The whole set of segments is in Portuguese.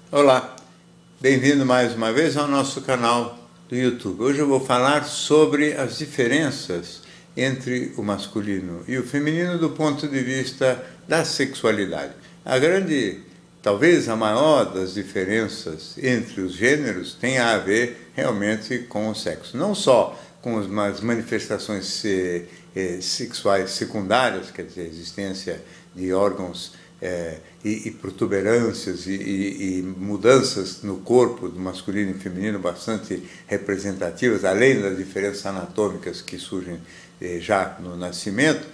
Olá, bem-vindo mais uma vez ao nosso canal do YouTube. Hoje eu vou falar sobre as diferenças entre o masculino e o feminino do ponto de vista da sexualidade. A grande, talvez a maior das diferenças entre os gêneros tem a ver realmente com o sexo. Não só com as manifestações sexuais secundárias, quer dizer, a existência de órgãos e protuberâncias e mudanças no corpo do masculino e feminino bastante representativas, além das diferenças anatômicas que surgem já no nascimento,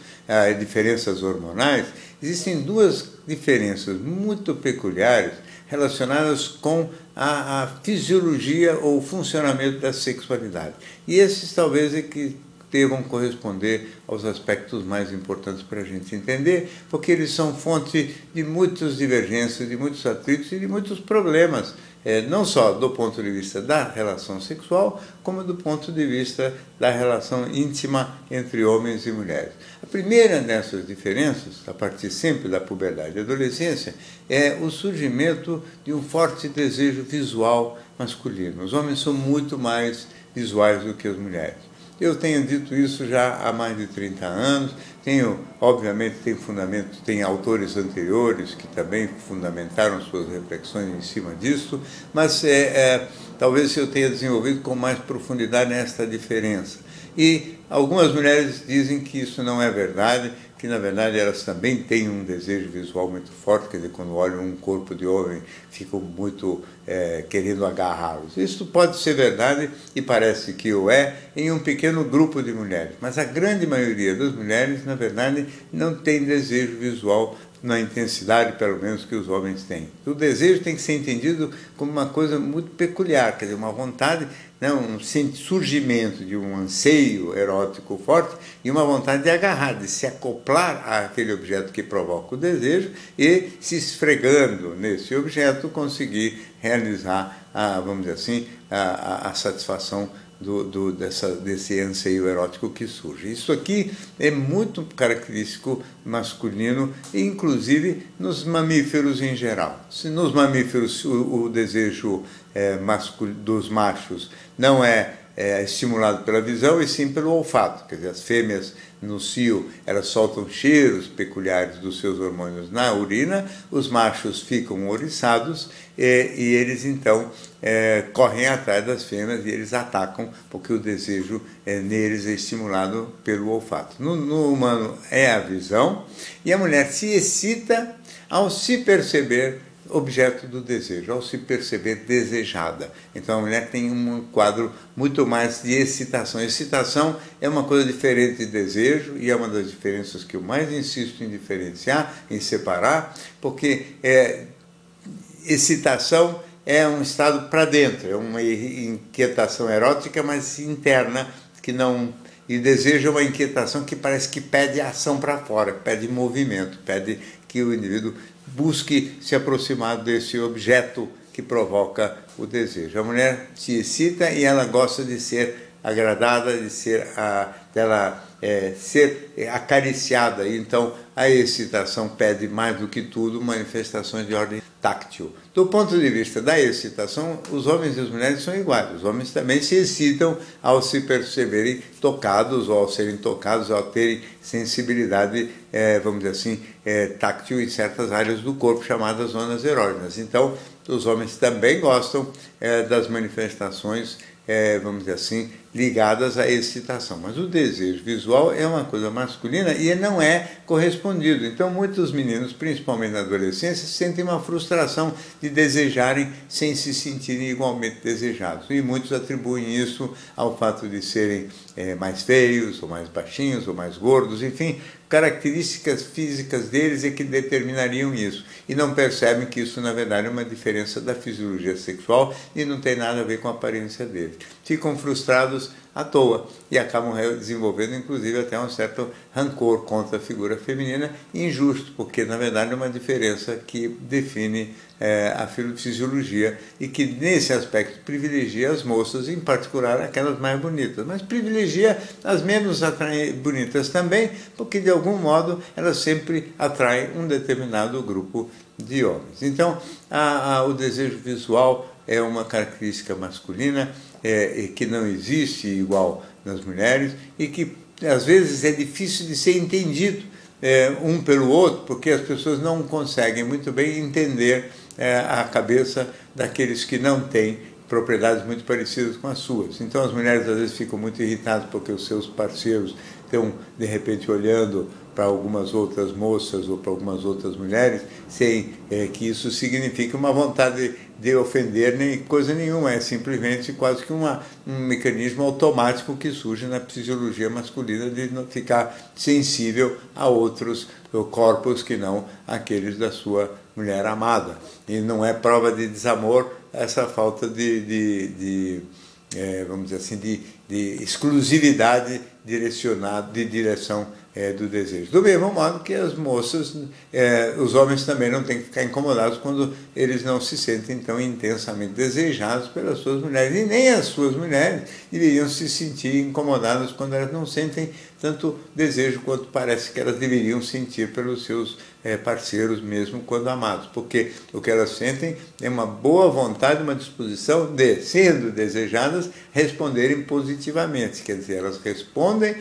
diferenças hormonais. Existem duas diferenças muito peculiares relacionadas com a fisiologia ou funcionamento da sexualidade. E esses talvez é que devam corresponder aos aspectos mais importantes para a gente entender, porque eles são fonte de muitas divergências, de muitos atritos e de muitos problemas, não só do ponto de vista da relação sexual, como do ponto de vista da relação íntima entre homens e mulheres. A primeira dessas diferenças, a partir sempre da puberdade e adolescência, é o surgimento de um forte desejo visual masculino. Os homens são muito mais visuais do que as mulheres. Eu tenho dito isso já há mais de 30 anos, obviamente tem autores anteriores que também fundamentaram suas reflexões em cima disso, mas talvez eu tenha desenvolvido com mais profundidade esta diferença. E algumas mulheres dizem que isso não é verdade, que na verdade elas também têm um desejo visual muito forte, quer dizer, quando olham um corpo de homem ficam muito querendo agarrá-los. Isso pode ser verdade e parece que o é em um pequeno grupo de mulheres, mas a grande maioria das mulheres, na verdade, não tem desejo visual na intensidade, pelo menos, que os homens têm. O desejo tem que ser entendido como uma coisa muito peculiar, quer dizer, uma vontade, um surgimento de um anseio erótico forte e uma vontade de agarrar, de se acoplar àquele objeto que provoca o desejo e, se esfregando nesse objeto, conseguir realizar, vamos dizer assim, a satisfação desse anseio erótico que surge. Isso aqui é muito característico masculino, inclusive nos mamíferos em geral. Se nos mamíferos o desejo dos machos não é estimulado pela visão e sim pelo olfato, quer dizer, as fêmeas no cio elas soltam cheiros peculiares dos seus hormônios na urina, os machos ficam ouriçados e eles então correm atrás das fêmeas e eles atacam porque o desejo neles é estimulado pelo olfato. No humano é a visão e a mulher se excita ao se perceber objeto do desejo, ao se perceber desejada. Então a mulher tem um quadro muito mais de excitação. Excitação é uma coisa diferente de desejo e é uma das diferenças que eu mais insisto em diferenciar, em separar, porque excitação é um estado para dentro, é uma inquietação erótica, mas interna, e desejo é uma inquietação que parece que pede ação para fora, pede movimento, pede que o indivíduo busque se aproximar desse objeto que provoca o desejo. A mulher se excita e ela gosta de ser agradada, de ser acariciada. Então, a excitação pede mais do que tudo manifestações de ordem táctil. Do ponto de vista da excitação, os homens e as mulheres são iguais. Os homens também se excitam ao se perceberem tocados, ou ao serem tocados, ao terem sensibilidade, vamos dizer assim, táctil em certas áreas do corpo, chamadas zonas erógenas. Então, os homens também gostam das manifestações, vamos dizer assim, ligadas à excitação. Mas o desejo visual é uma coisa masculina e não é correspondido. Então, muitos meninos, principalmente na adolescência, sentem uma frustração de desejarem sem se sentirem igualmente desejados. E muitos atribuem isso ao fato de serem mais feios, ou mais baixinhos, ou mais gordos, enfim, características físicas deles é que determinariam isso. E não percebem que isso, na verdade, é uma diferença da fisiologia sexual e não tem nada a ver com a aparência deles. Ficam frustrados coisas à toa e acabam desenvolvendo inclusive até um certo rancor contra a figura feminina, injusto, porque na verdade é uma diferença que define a fisiologia e que nesse aspecto privilegia as moças, em particular aquelas mais bonitas, mas privilegia as menos bonitas também, porque de algum modo elas sempre atraem um determinado grupo de homens. Então o desejo visual é uma característica masculina que não existe igual nas mulheres e que às vezes é difícil de ser entendido um pelo outro, porque as pessoas não conseguem muito bem entender a cabeça daqueles que não têm propriedades muito parecidas com as suas. Então as mulheres às vezes ficam muito irritadas porque os seus parceiros estão de repente olhando para algumas outras moças ou para algumas outras mulheres, sem que isso signifique uma vontade de ofender nem coisa nenhuma, é simplesmente quase que um mecanismo automático que surge na fisiologia masculina de não ficar sensível a outros corpos que não aqueles da sua mulher amada. E não é prova de desamor essa falta vamos dizer assim, de exclusividade direcionada, de direção do desejo. Do mesmo modo que as moças, os homens também não têm que ficar incomodados quando eles não se sentem tão intensamente desejados pelas suas mulheres. E nem as suas mulheres deveriam se sentir incomodadas quando elas não sentem tanto desejo quanto parece que elas deveriam sentir pelos seus parceiros, mesmo quando amados. Porque o que elas sentem é uma boa vontade, uma disposição de, sendo desejadas, responderem positivamente. Quer dizer, elas respondem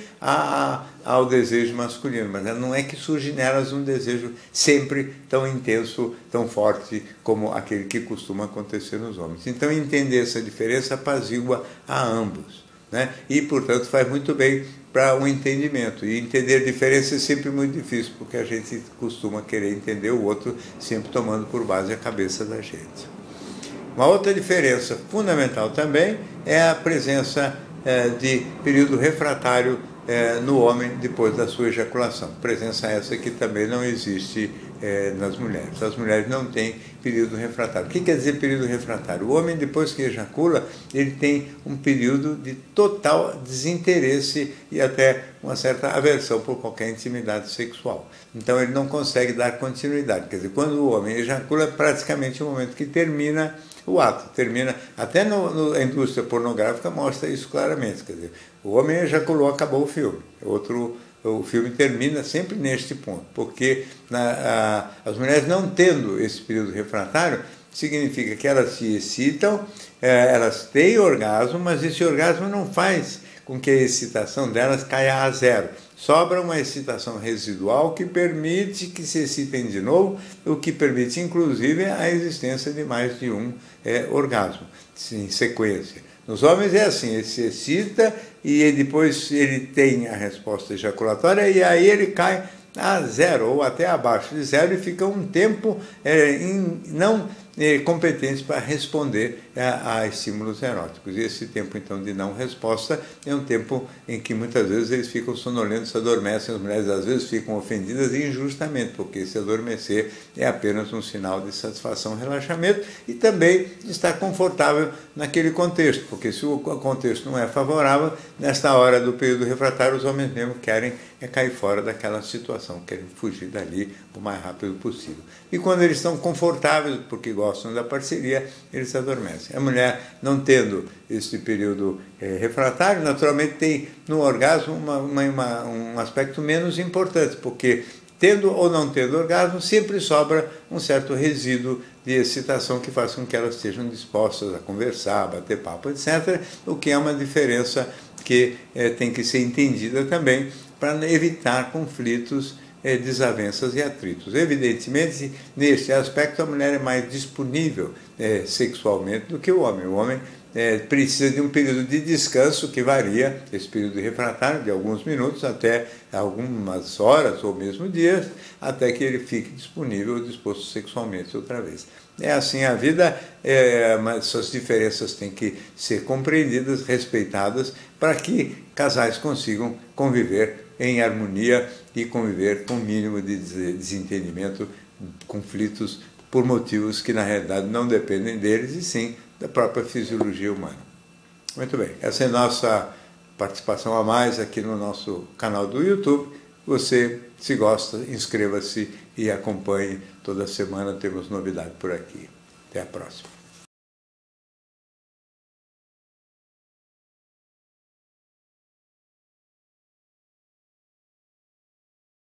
ao desejo masculino, mas não é que surge nelas um desejo sempre tão intenso, tão forte como aquele que costuma acontecer nos homens. Então, entender essa diferença apazigua a ambos, né? E, portanto, faz muito bem para o entendimento. E entender a diferença é sempre muito difícil, porque a gente costuma querer entender o outro sempre tomando por base a cabeça da gente. Uma outra diferença fundamental também é a presença de período refratário no homem depois da sua ejaculação. Presença essa que também não existe nas mulheres. As mulheres não têm período refratário. O que quer dizer período refratário? O homem, depois que ejacula, ele tem um período de total desinteresse e até uma certa aversão por qualquer intimidade sexual. Então ele não consegue dar continuidade. Quer dizer, quando o homem ejacula, é praticamente o momento que termina o ato, termina, até a indústria pornográfica mostra isso claramente, quer dizer, o homem ejaculou, acabou o filme, o filme termina sempre neste ponto, porque as mulheres não tendo esse período refratário, significa que elas se excitam, elas têm orgasmo, mas esse orgasmo não faz com que a excitação delas caia a zero. Sobra uma excitação residual que permite que se excitem de novo, o que permite, inclusive, a existência de mais de um orgasmo em sequência. Nos homens é assim, ele se excita e depois ele tem a resposta ejaculatória e aí ele cai a zero ou até abaixo de zero e fica um tempo não competentes para responder a estímulos eróticos. E esse tempo, então, de não resposta é um tempo em que muitas vezes eles ficam sonolentos, adormecem, as mulheres às vezes ficam ofendidas injustamente, porque esse adormecer é apenas um sinal de satisfação, relaxamento e também de estar confortável naquele contexto, porque se o contexto não é favorável, nesta hora do período refratário, os homens mesmo querem cair fora daquela situação, querem fugir dali o mais rápido possível. E quando eles estão confortáveis, porque gostam da parceria, eles adormecem. A mulher, não tendo esse período refratário, naturalmente tem no orgasmo um aspecto menos importante, porque tendo ou não tendo orgasmo, sempre sobra um certo resíduo de excitação que faz com que elas estejam dispostas a conversar, a bater papo, etc., o que é uma diferença que tem que ser entendida também para evitar conflitos, desavenças e atritos. Evidentemente, neste aspecto, a mulher é mais disponível sexualmente do que o homem. O homem precisa de um período de descanso que varia, esse período refratário, de alguns minutos até algumas horas ou mesmo dias, até que ele fique disponível, disposto sexualmente outra vez. É assim a vida, mas essas diferenças têm que ser compreendidas, respeitadas, para que casais consigam conviver em harmonia e conviver com o mínimo de desentendimento, conflitos por motivos que na realidade não dependem deles e sim da própria fisiologia humana. Muito bem, essa é a nossa participação a mais aqui no nosso canal do YouTube. Você, se gosta, inscreva-se e acompanhe. Toda semana temos novidade por aqui. Até a próxima.